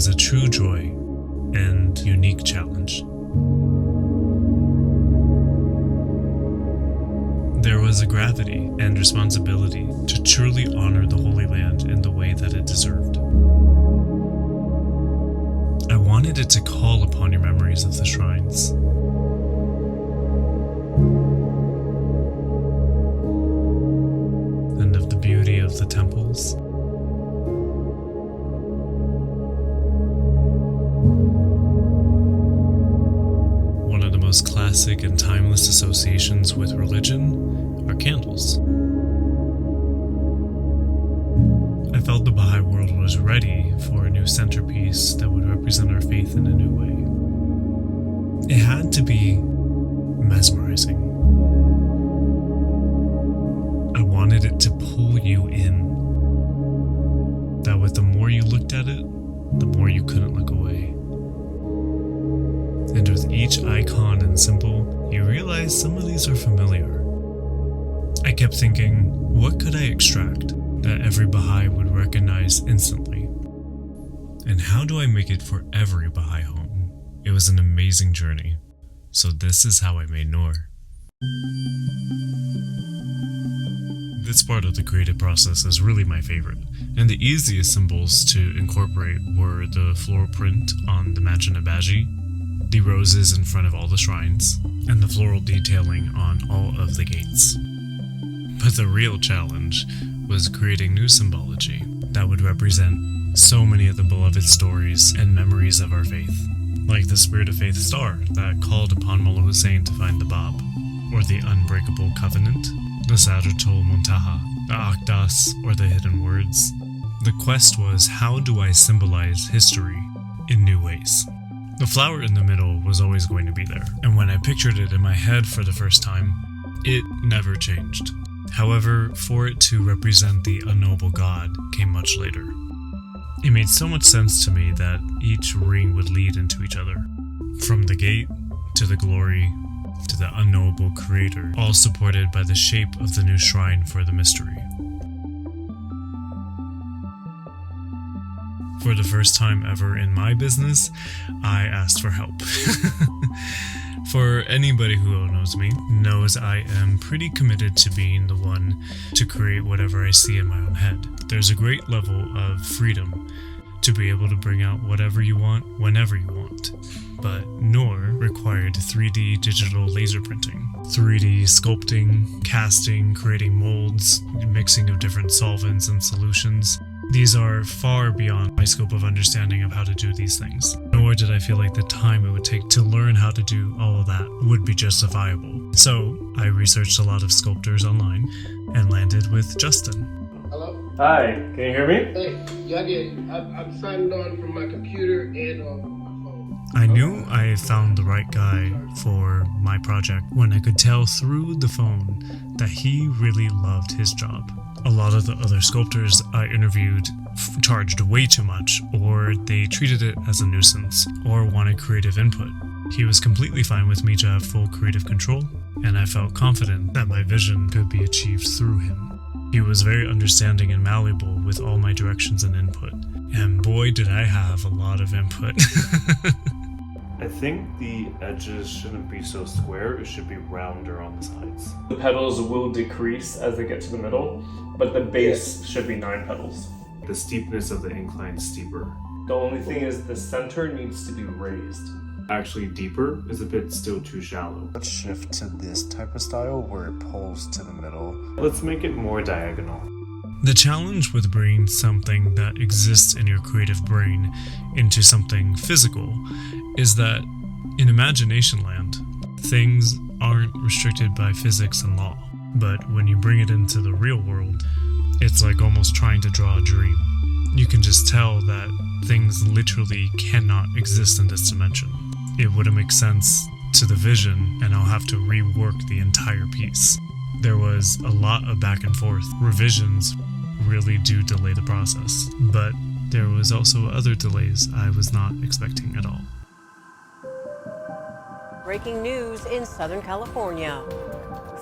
was a true joy and unique challenge. There was a gravity and responsibility to truly honor the Holy Land in the way that it deserved. I wanted it to call upon your memories of the shrines. And of the beauty of the temples. One of the most classic and timeless associations with religion are candles. I felt the Baha'i world was ready for a new centerpiece that would represent our faith in a new way. It had to be mesmerizing. I wanted it to pull you in. That with the more you looked at it, the more you couldn't look away. And with each icon and symbol, you realize some of these are familiar. I kept thinking, what could I extract that every Baha'i would recognize instantly? And how do I make it for every Baha'i home? It was an amazing journey. So this is how I made Noor. This part of the creative process is really my favorite, and the easiest symbols to incorporate were the floral print on the mansion abaji, the roses in front of all the shrines, and the floral detailing on all of the gates. But the real challenge was creating new symbology that would represent so many of the beloved stories and memories of our faith, like the Spirit of Faith star that called upon Mullah Hussein to find the Bab, or the Unbreakable Covenant, the Sadratul Muntaha, the Aqdas, or the Hidden Words. The quest was, how do I symbolize history in new ways? The flower in the middle was always going to be there, and when I pictured it in my head for the first time, it never changed. However, for it to represent the unknowable God came much later. It made so much sense to me that each ring would lead into each other, from the gate to the glory to the unknowable creator, all supported by the shape of the new shrine for the mystery. For the first time ever in my business, I asked for help. For anybody who knows me, knows I am pretty committed to being the one to create whatever I see in my own head. There's a great level of freedom to be able to bring out whatever you want, whenever you want. But Noor required 3D digital laser printing, 3D sculpting, casting, creating molds, mixing of different solvents and solutions. These are far beyond my scope of understanding of how to do these things. Nor did I feel like the time it would take to learn how to do all of that would be justifiable. So I researched a lot of sculptors online and landed with Justin. Hello? Hi, can you hear me? Hey, yeah, I did. I'm signed on from my computer and on my phone. I knew I had found the right guy for my project when I could tell through the phone that he really loved his job. A lot of the other sculptors I interviewed charged way too much, or they treated it as a nuisance, or wanted creative input. He was completely fine with me to have full creative control, and I felt confident that my vision could be achieved through him. He was very understanding and malleable with all my directions and input, and boy did I have a lot of input. I think the edges shouldn't be so square, it should be rounder on the sides. The petals will decrease as they get to the middle, but the base should be 9 petals. The steepness of the incline is steeper. The only thing is the center needs to be raised. Actually, deeper is a bit still too shallow. Let's shift to this type of style where it pulls to the middle. Let's make it more diagonal. The challenge with bringing something that exists in your creative brain into something physical is that in imagination land, things aren't restricted by physics and law. But when you bring it into the real world, it's like almost trying to draw a dream. You can just tell that things literally cannot exist in this dimension. It wouldn't make sense to the vision, and I'll have to rework the entire piece. There was a lot of back and forth. Revisions really do delay the process, but there was also other delays I was not expecting at all. Breaking news in Southern California.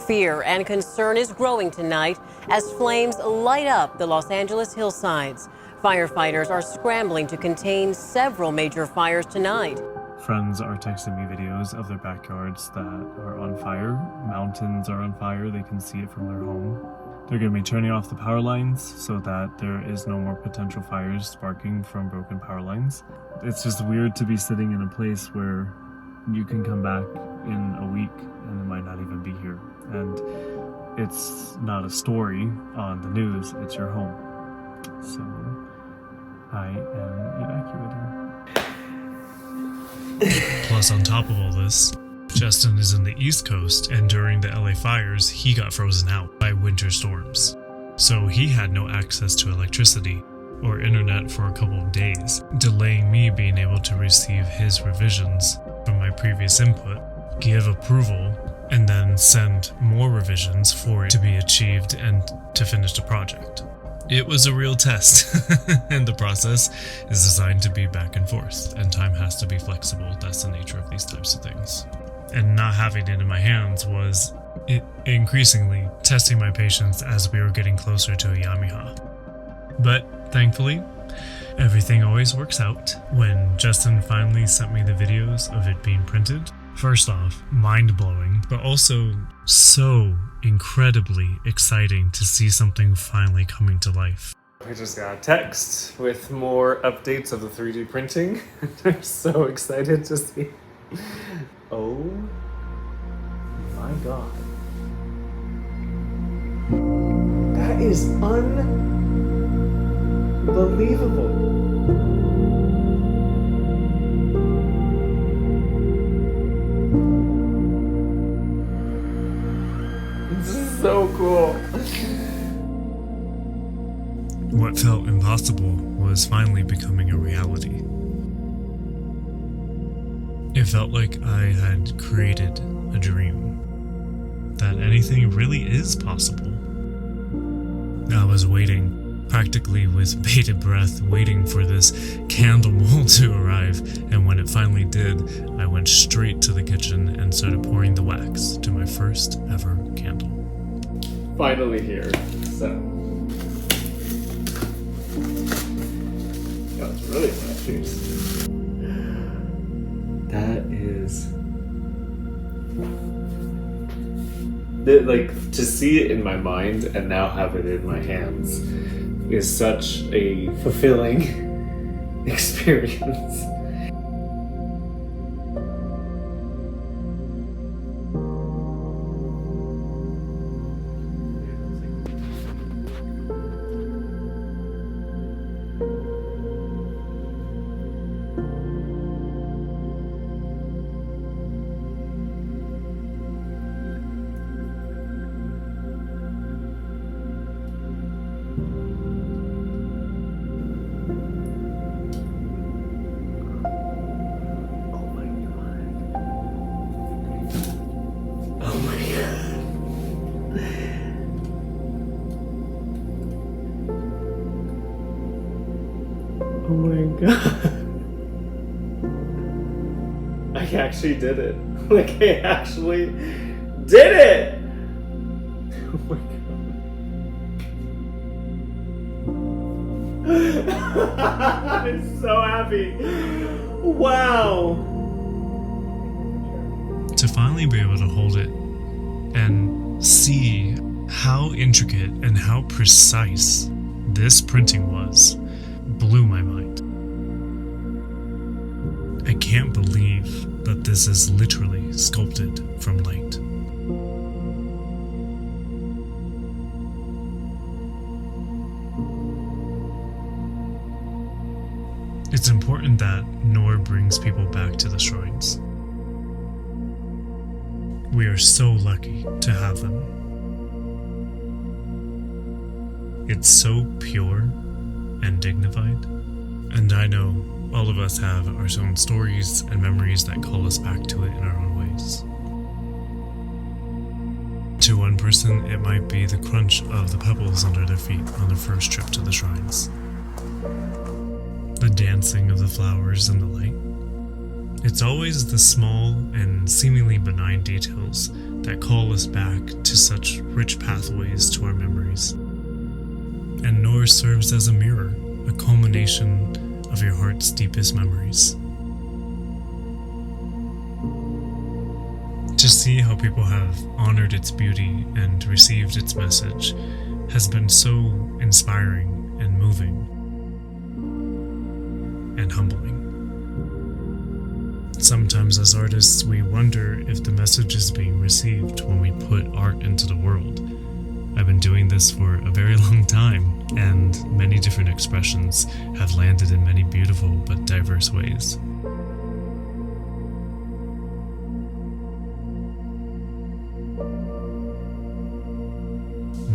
Fear and concern is growing tonight as flames light up the Los Angeles hillsides. Firefighters are scrambling to contain several major fires tonight. Friends are texting me videos of their backyards that are on fire. Mountains are on fire, they can see it from their home. They're going to be turning off the power lines so that there is no more potential fires sparking from broken power lines. It's just weird to be sitting in a place where you can come back in a week and it might not even be here. And it's not a story on the news, it's your home. So I am evacuating. Plus, on top of all this, Justin is in the East Coast, and during the LA fires, he got frozen out by winter storms. So he had no access to electricity or internet for a couple of days, delaying me being able to receive his revisions from my previous input, give approval, and then send more revisions for it to be achieved and to finish the project. It was a real test, and the process is designed to be back and forth, and time has to be flexible. That's the nature of these types of things. And not having it in my hands was increasingly testing my patience as we were getting closer to a Yamiha. But thankfully, everything always works out. When Justin finally sent me the videos of it being printed, first off, mind-blowing, but also so incredibly exciting to see something finally coming to life. I just got a text with more updates of the 3D printing. I'm so excited to see. Oh my god. That is unbelievable. This is so cool. What felt impossible was finally becoming a reality. It felt like I had created a dream, that anything really is possible. I was waiting, practically with bated breath, waiting for this candle mold to arrive, and when it finally did, I went straight to the kitchen and started pouring the wax to my first ever candle. Finally here, so. Oh, it's really fresh juice. That is... like, to see it in my mind and now have it in my hands is such a fulfilling experience. Oh my god. I actually did it. Like, I actually did it! Oh my god. I'm so happy. Wow. To finally be able to hold it and see how intricate and how precise this printing was blew my mind. I can't believe that this is literally sculpted from light. It's important that Noor brings people back to the shrines. We are so lucky to have them. It's so pure and dignified, and I know all of us have our own stories and memories that call us back to it in our own ways. To one person, it might be the crunch of the pebbles under their feet on their first trip to the shrines, the dancing of the flowers in the light. It's always the small and seemingly benign details that call us back to such rich pathways to our memories. And Noor serves as a mirror, a culmination of your heart's deepest memories. To see how people have honored its beauty and received its message has been so inspiring and moving and humbling. Sometimes as artists, we wonder if the message is being received when we put art into the world. I've been doing this for a very long time, and many different expressions have landed in many beautiful but diverse ways.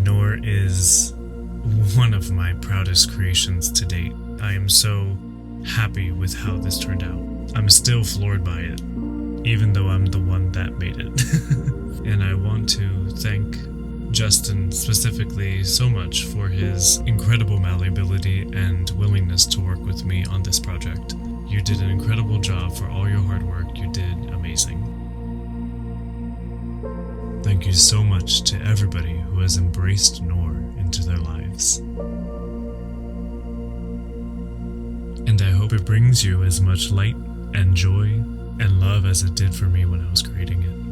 Noor is one of my proudest creations to date. I am so happy with how this turned out. I'm still floored by it, even though I'm the one that made it. And I want to thank Justin specifically so much for his incredible malleability and willingness to work with me on this project. You did an incredible job for all your hard work. You did amazing. Thank you so much to everybody who has embraced Noor into their lives. And I hope it brings you as much light and joy and love as it did for me when I was creating it.